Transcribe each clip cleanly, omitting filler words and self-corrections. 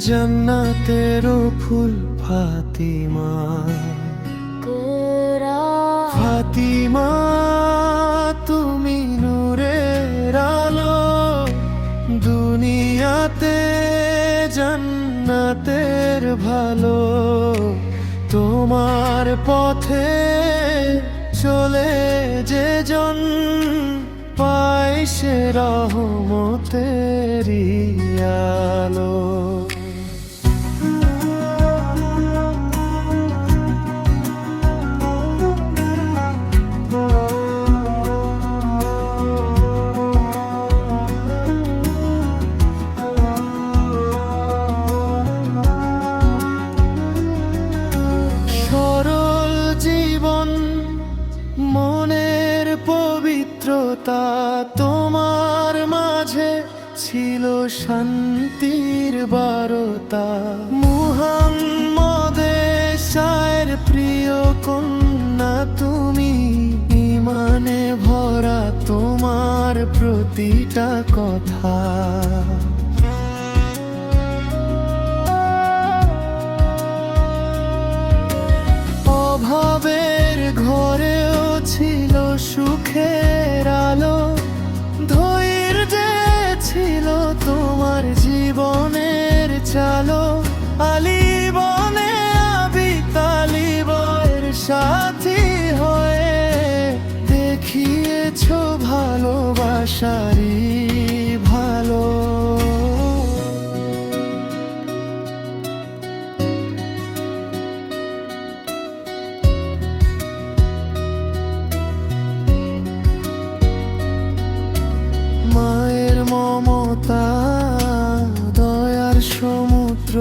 জান্নাতেরও ফুল ফাতিমা, ফাতিমা তুমি নূরের আলো, দুনিয়াতে জান্নাতের ভালো। তোমার পথে চলে যে জন পায় সে রহমতেরই আলো। মনের পবিত্রতা তোমার মাঝে ছিল শান্তির বারতা। মুহাম্মদের শায়ের প্রিয় কন্যা তুমি, ইমানে ভরা তোমার প্রতিটা কথা। অভাবের ঘরেও ছিল সুখের আলো, ধৈর্যে ছিল তোমার জীবনের চালো। আলী বনে আবি তালিবের সাথী হয়ে দেখিয়েছ ভালোবাসারই ভালো। মায়ের মমতা দয়ার সমুদ্র,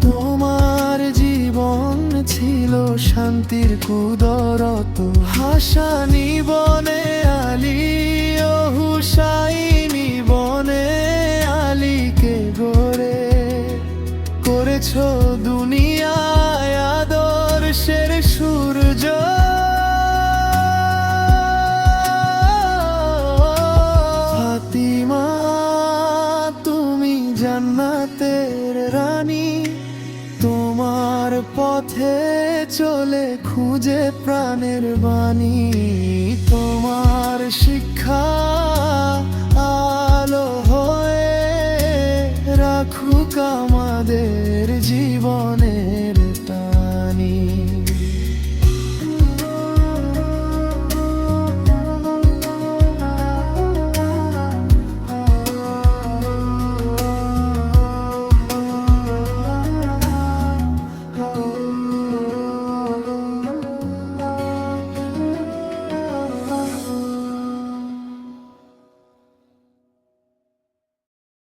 তোমার জীবন ছিল শান্তির কুদরত। হাসানি বনে আলী ও হুসাইনি বনে আলীকে গড়ে করেছ দুনিয়ায় আদর্শের সূর্য। জান্নাতের রানী, তোমার পথে চলে খুঁজে প্রাণের বাণী। তোমার শিক্ষা আলো হয়ে রাখুক আমাদের জীবন।